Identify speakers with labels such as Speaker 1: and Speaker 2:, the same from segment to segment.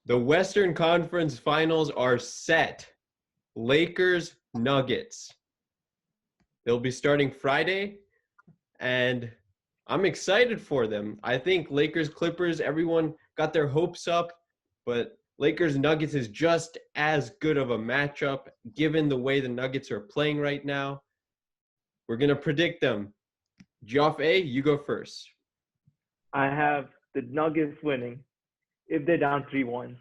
Speaker 1: The Western Conference Finals are set. Lakers, Nuggets. They'll be starting Friday, and I'm excited for them. I think Lakers, Clippers, everyone got their hopes up, but Lakers, Nuggets is just as good of a matchup given the way the Nuggets are playing right now. We're going to predict them. Geoffrey, you go first.
Speaker 2: I have the Nuggets winning if they're down 3-1.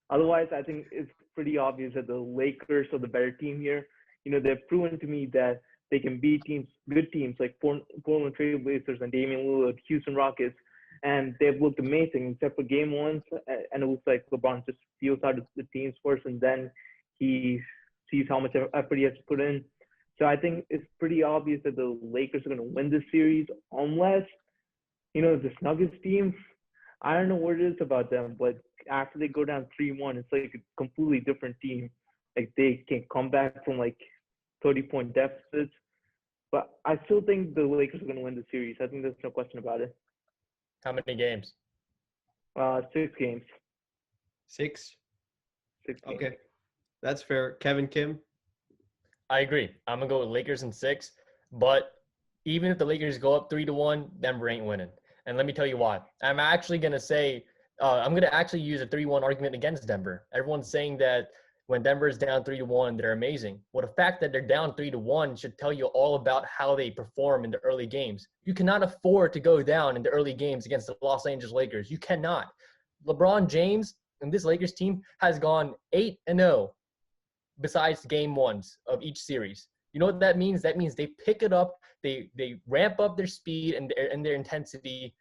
Speaker 2: Otherwise, I think it's pretty obvious that the Lakers are the better team here. They've proven to me that they can beat teams, good teams like Portland Trail Blazers and Damian Lillard, Houston Rockets, and they've looked amazing except for game one. And it looks like LeBron just feels out the teams first, and then he sees how much effort he has to put in. So I think it's pretty obvious that the Lakers are going to win this series, unless this Nuggets team. I don't know what it is about them, but after they go down 3-1, it's like a completely different team. Like they can come back from like 30-point deficits. But I still think the Lakers are going to win the series. I think there's no question about it.
Speaker 3: How many games?
Speaker 2: 6 games.
Speaker 1: Six?
Speaker 2: 6 games.
Speaker 1: Okay. That's fair. Kevin Kim?
Speaker 3: I agree. I'm going to go with Lakers in 6. But even if the Lakers go up 3-1, Denver ain't winning. And let me tell you why. I'm actually going to say I'm going to actually use a 3-1 argument against Denver. Everyone's saying that when Denver is down 3-1, they're amazing. Well, the fact that they're down 3-1 should tell you all about how they perform in the early games. You cannot afford to go down in the early games against the Los Angeles Lakers. You cannot. LeBron James and this Lakers team has gone 8-0 besides game ones of each series. You know what that means? That means they pick it up, they ramp up their speed and their intensity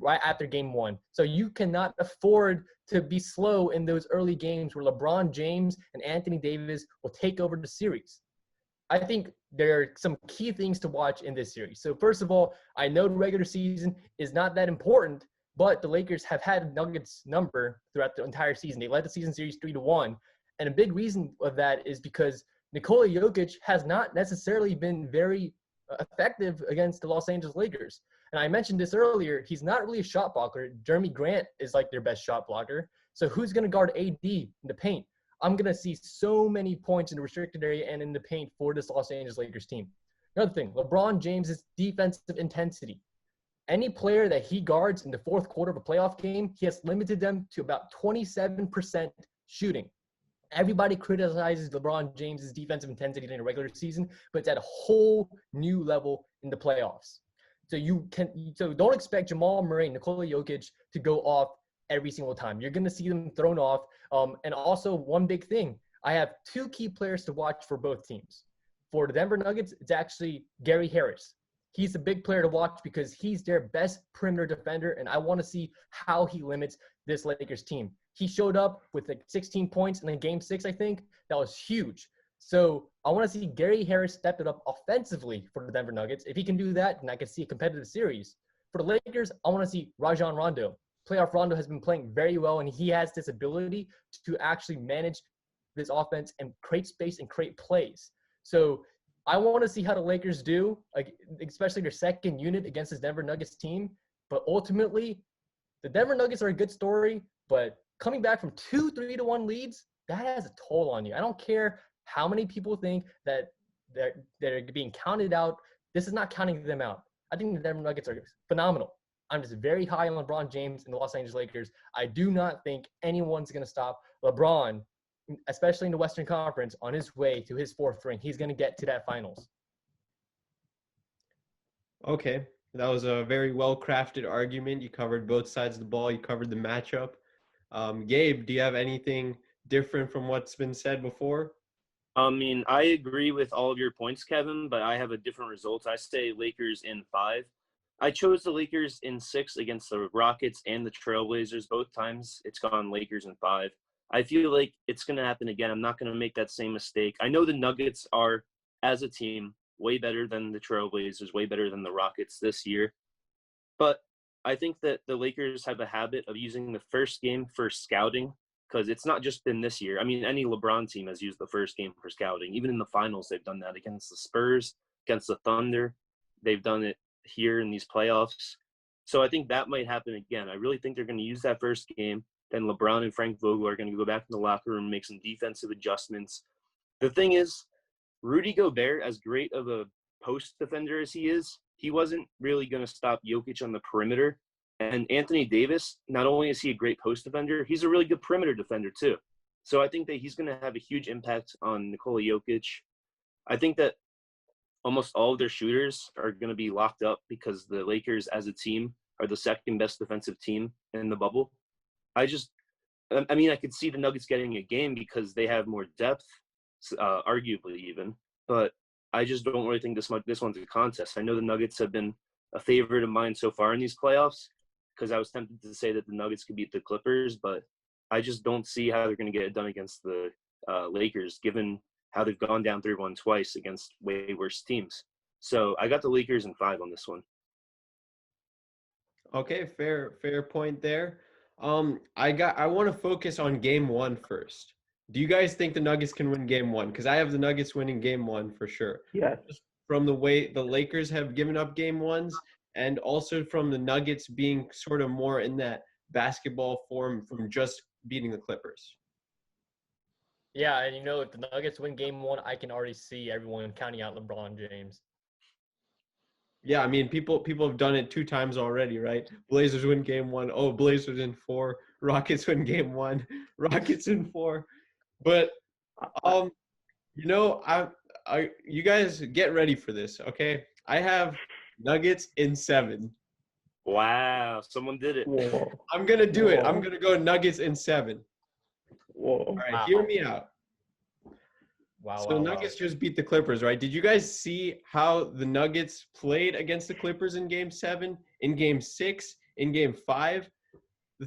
Speaker 3: right after game one. So you cannot afford to be slow in those early games where LeBron James and Anthony Davis will take over the series. I think there are some key things to watch in this series. So first of all, I know the regular season is not that important, but the Lakers have had Nuggets number throughout the entire season. They led the season series 3-1. And a big reason of that is because Nikola Jokic has not necessarily been very effective against the Los Angeles Lakers. And I mentioned this earlier, he's not really a shot blocker. Jeremy Grant is like their best shot blocker. So who's going to guard AD in the paint? I'm going to see so many points in the restricted area and in the paint for this Los Angeles Lakers team. Another thing, LeBron James' defensive intensity. Any player that he guards in the fourth quarter of a playoff game, he has limited them to about 27% shooting. Everybody criticizes LeBron James' defensive intensity during the regular season, but it's at a whole new level in the playoffs. So don't expect Jamal Murray and Nikola Jokic to go off every single time. You're going to see them thrown off. And also one big thing, I have 2 key players to watch for both teams. For the Denver Nuggets, it's actually Gary Harris. He's a big player to watch because he's their best perimeter defender, and I want to see how he limits this Lakers team. He showed up with like 16 points in game 6, I think. That was huge. So I want to see Gary Harris step it up offensively for the Denver Nuggets. If he can do that, then I can see a competitive series. For the Lakers, I want to see Rajon Rondo. Playoff Rondo has been playing very well, and he has this ability to actually manage this offense and create space and create plays. So I want to see how the Lakers do, especially their second unit against this Denver Nuggets team. But ultimately, the Denver Nuggets are a good story, but coming back from 2 3-1 leads, that has a toll on you. I don't care how many people think that they're being counted out. This is not counting them out. I think the Denver Nuggets are phenomenal. I'm just very high on LeBron James and the Los Angeles Lakers. I do not think anyone's going to stop LeBron, especially in the Western Conference, on his way to his 4th ring. He's going to get to that finals.
Speaker 1: Okay. That was a very well-crafted argument. You covered both sides of the ball. You covered the matchup. Gabe, do you have anything different from what's been said before?
Speaker 4: I mean, I agree with all of your points, Kevin, but I have a different result. I say Lakers in 5. I chose the Lakers in 6 against the Rockets and the Trailblazers. Both times it's gone Lakers in 5. I feel like it's going to happen again. I'm not going to make that same mistake. I know the Nuggets are, as a team, way better than the Trailblazers, way better than the Rockets this year. But I think that the Lakers have a habit of using the first game for scouting, because it's not just been this year. I mean, any LeBron team has used the first game for scouting. Even in the finals, they've done that against the Spurs, against the Thunder. They've done it here in these playoffs. So I think that might happen again. I really think they're going to use that first game. then LeBron and Frank Vogel are going to go back in the locker room, make some defensive adjustments. The thing is, Rudy Gobert, as great of a post defender as he is, he wasn't really going to stop Jokic on the perimeter. And Anthony Davis, not only is he a great post defender, he's a really good perimeter defender too. So I think that he's going to have a huge impact on Nikola Jokic. I think that almost all of their shooters are going to be locked up because the Lakers as a team are the second best defensive team in the bubble. I could see the Nuggets getting a game because they have more depth, arguably even, but I just don't really think this one's a contest. I know the Nuggets have been a favorite of mine so far in these playoffs because I was tempted to say that the Nuggets could beat the Clippers, but I just don't see how they're going to get it done against the Lakers, given how they've gone down 3-1 twice against way worse teams. So I got the Lakers in 5 on this one.
Speaker 1: Okay, fair point there. I want to focus on game 1 first. Do you guys think the Nuggets can win game 1? Because I have the Nuggets winning game 1 for sure.
Speaker 2: Yes.
Speaker 1: Just from the way the Lakers have given up game 1s, and also from the Nuggets being sort of more in that basketball form from just beating the Clippers.
Speaker 3: Yeah, and if the Nuggets win game 1, I can already see everyone counting out LeBron James.
Speaker 1: Yeah, I mean, people have done it 2 times already, right? Blazers win game 1. Oh, Blazers in 4. Rockets win game 1. Rockets in 4. But you guys get ready for this, okay? I have Nuggets in 7.
Speaker 4: Wow, someone did it.
Speaker 2: Whoa.
Speaker 1: I'm gonna do it.
Speaker 2: Whoa.
Speaker 1: I'm gonna go Nuggets in 7.
Speaker 2: Whoa.
Speaker 1: All right,
Speaker 3: Wow.
Speaker 1: hear me out.
Speaker 3: Wow,
Speaker 1: So the Nuggets just beat the Clippers, right? Did you guys see how the Nuggets played against the Clippers in game 7, in game 6, in game 5? The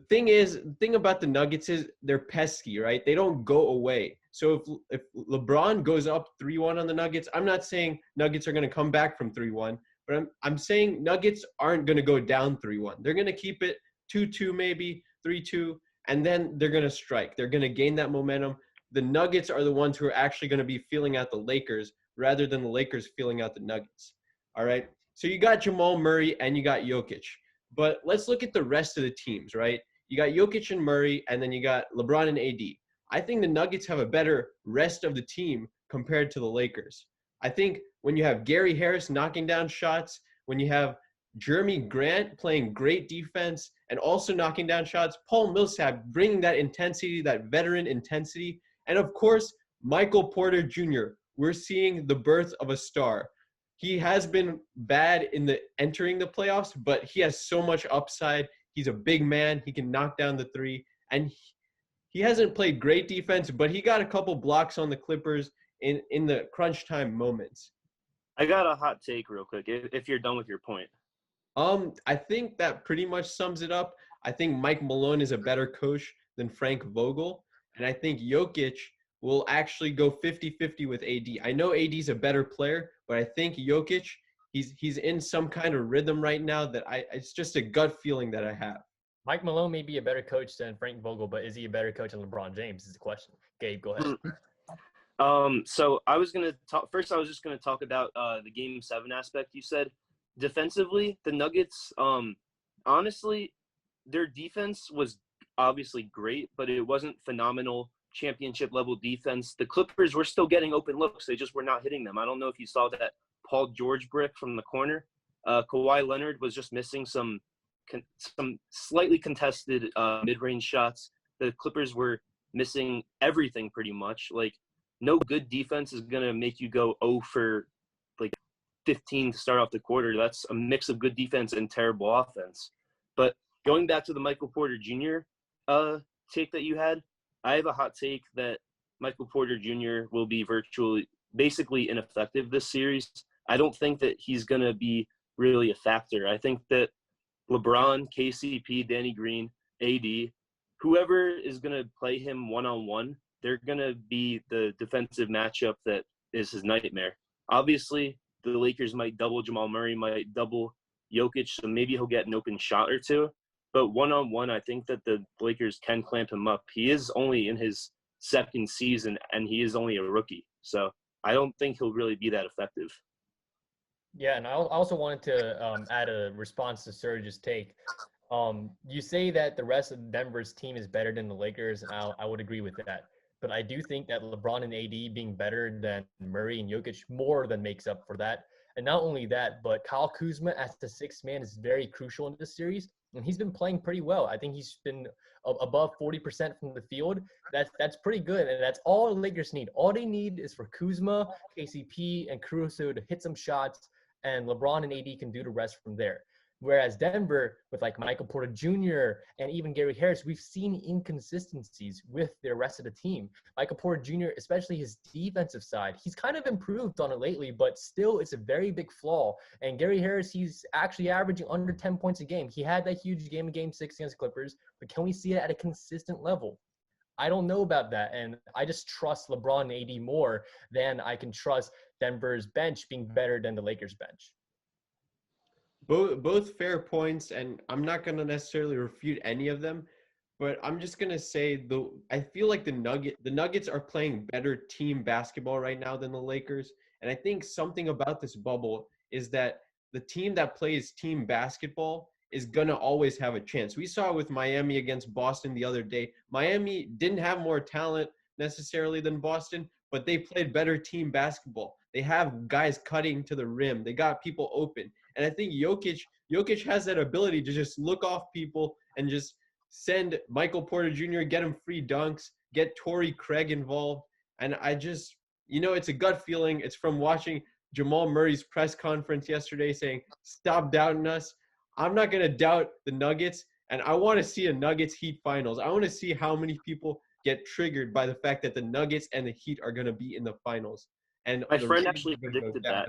Speaker 1: thing about the Nuggets is they're pesky, right? They don't go away. So if LeBron goes up 3-1 on the Nuggets, I'm not saying Nuggets are going to come back from 3-1, but I'm saying Nuggets aren't going to go down 3-1. They're going to keep it 2-2 maybe, 3-2, and then they're going to strike. They're going to gain that momentum. The Nuggets are the ones who are actually going to be feeling out the Lakers rather than the Lakers feeling out the Nuggets. All right? So you got Jamal Murray and you got Jokic. But let's look at the rest of the teams, right? You got Jokic and Murray, and then you got LeBron and AD. I think the Nuggets have a better rest of the team compared to the Lakers. I think when you have Gary Harris knocking down shots, when you have Jeremy Grant playing great defense and also knocking down shots, Paul Millsap bringing that intensity, that veteran intensity, and of course, Michael Porter Jr. We're seeing the birth of a star. He has been bad in entering the playoffs, but he has so much upside. He's a big man. He can knock down the 3. And he hasn't played great defense, but he got a couple blocks on the Clippers in the crunch time moments.
Speaker 4: I got a hot take real quick, if you're done with your point.
Speaker 1: I think that pretty much sums it up. I think Mike Malone is a better coach than Frank Vogel. And I think Jokic will actually go 50-50 with AD. I know AD's a better player, but I think Jokic, he's in some kind of rhythm right now that it's just a gut feeling that I have.
Speaker 3: Mike Malone may be a better coach than Frank Vogel, but is he a better coach than LeBron James is the question. Gabe, go ahead.
Speaker 4: So I was gonna talk first. I was just gonna talk about the Game 7 aspect. You said defensively, the Nuggets. Honestly, their defense was obviously great, but it wasn't phenomenal championship level defense. The Clippers were still getting open looks. They just were not hitting them. I don't know if you saw that Paul George brick from the corner. Kawhi Leonard was just missing some slightly contested mid-range shots. The Clippers were missing everything pretty much. Like, no good defense is going to make you go 0 for like 15 to start off the quarter. That's a mix of good defense and terrible offense. But going back to the Michael Porter Jr. Take that you had, I have a hot take that Michael Porter Jr. will be basically ineffective this series. I don't think that he's going to be really a factor. I think that LeBron, KCP, Danny Green, AD, whoever is going to play him one-on-one, they're going to be the defensive matchup that is his nightmare. Obviously, the Lakers might double Jamal Murray, might double Jokic, so maybe he'll get an open shot or two. But one-on-one, I think that the Lakers can clamp him up. He is only in his second season, and he is only a rookie. So I don't think he'll really be that effective.
Speaker 3: Yeah, and I also wanted to add a response to Surge's take. You say that the rest of Denver's team is better than the Lakers, and I would agree with that. But I do think that LeBron and AD being better than Murray and Jokic more than makes up for that. And not only that, but Kyle Kuzma as the sixth man is very crucial in this series, and he's been playing pretty well. I think he's been above 40% from the field. That's pretty good, and that's all the Lakers need. All they need is for Kuzma, KCP, and Caruso to hit some shots, and LeBron and AD can do the rest from there. Whereas Denver, with like Michael Porter Jr. and even Gary Harris, we've seen inconsistencies with the rest of the team. Michael Porter Jr., especially his defensive side, he's kind of improved on it lately, but still it's a very big flaw. And Gary Harris, he's actually averaging under 10 points a game. He had that huge game in Game 6 against Clippers, but can we see it at a consistent level? I don't know about that, and I just trust LeBron and AD more than I can trust Denver's bench being better than the Lakers' bench.
Speaker 1: Both fair points, and I'm not going to necessarily refute any of them, but I'm just going to say I feel like the Nuggets are playing better team basketball right now than the Lakers, and I think something about this bubble is that the team that plays team basketball is going to always have a chance. We saw it with Miami against Boston the other day. Miami didn't have more talent necessarily than Boston, but they played better team basketball. They have guys cutting to the rim. They got people open. And I think Jokic has that ability to just look off people and just send Michael Porter Jr., get him free dunks, get Torrey Craig involved. And I just, it's a gut feeling. It's from watching Jamal Murray's press conference yesterday saying, stop doubting us. I'm not going to doubt the Nuggets. And I want to see a Nuggets Heat finals. I want to see how many people get triggered by the fact that the Nuggets and the Heat are going to be in the finals. And
Speaker 4: my friend actually predicted that.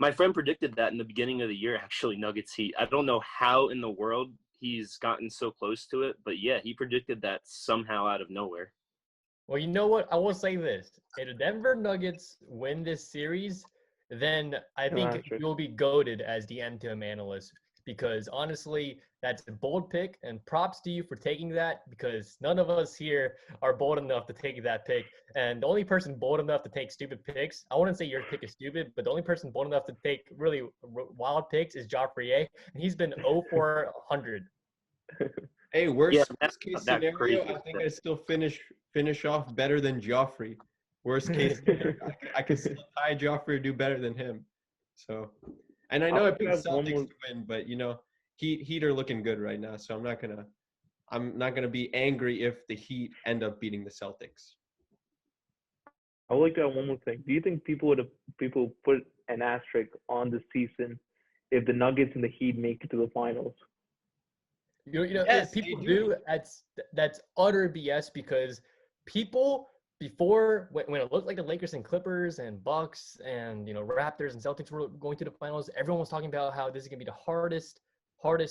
Speaker 4: My friend predicted that in the beginning of the year, actually, Nuggets Heat. I don't know how in the world he's gotten so close to it, but yeah, he predicted that somehow out of nowhere.
Speaker 3: Well, you know what? I will say this. If the Denver Nuggets win this series, then I think you'll be goated as the M2M analyst, because honestly, that's a bold pick, and props to you for taking that, because none of us here are bold enough to take that pick. And the only person bold enough to take stupid picks, I wouldn't say your pick is stupid, but the only person bold enough to take really wild picks is Geoffrey Aji, and he's been 0 for 100.
Speaker 1: Hey, worst case scenario,
Speaker 4: crazy.
Speaker 1: I think I still finish off better than Geoffrey. Worst case scenario, I could still tie Geoffrey or do better than him. So, and I know I picked Celtics to win, but Heat are looking good right now, so I'm not gonna be angry if the Heat end up beating the Celtics.
Speaker 2: I would like to add one more thing. Do you think people put an asterisk on the season if the Nuggets and the Heat make it to the finals?
Speaker 3: Yes, people do. That's utter BS, because people before, when it looked like the Lakers and Clippers and Bucks and Raptors and Celtics were going to the finals, everyone was talking about how this is gonna be the hardest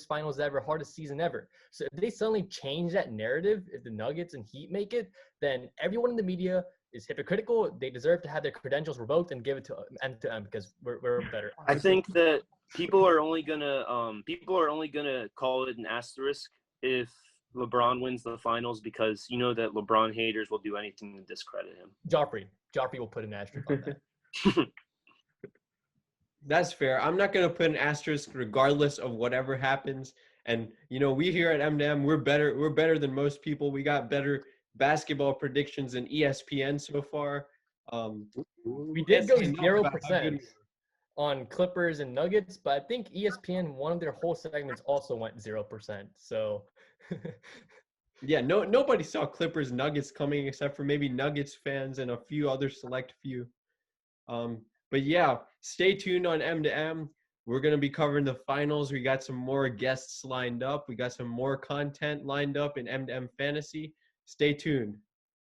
Speaker 3: finals ever, hardest season ever. So if they suddenly change that narrative, if the Nuggets and Heat make it, then everyone in the media is hypocritical. They deserve to have their credentials revoked and give it to M2M, because we're better.
Speaker 4: I think that people are only gonna call it an asterisk if LeBron wins the finals, because that LeBron haters will do anything to discredit him.
Speaker 3: Geoffrey will put an asterisk on that.
Speaker 1: That's fair. I'm not going to put an asterisk regardless of whatever happens. And, we here at M2M, we're better than most people. We got better basketball predictions than ESPN so far.
Speaker 3: We did go 0% on Clippers and Nuggets, but I think ESPN, one of their whole segments also went 0%. So
Speaker 1: yeah, nobody saw Clippers Nuggets coming except for maybe Nuggets fans and a few other select few. But yeah, stay tuned on M2M. We're going to be covering the finals. We got some more guests lined up. We got some more content lined up in M2M Fantasy. Stay tuned.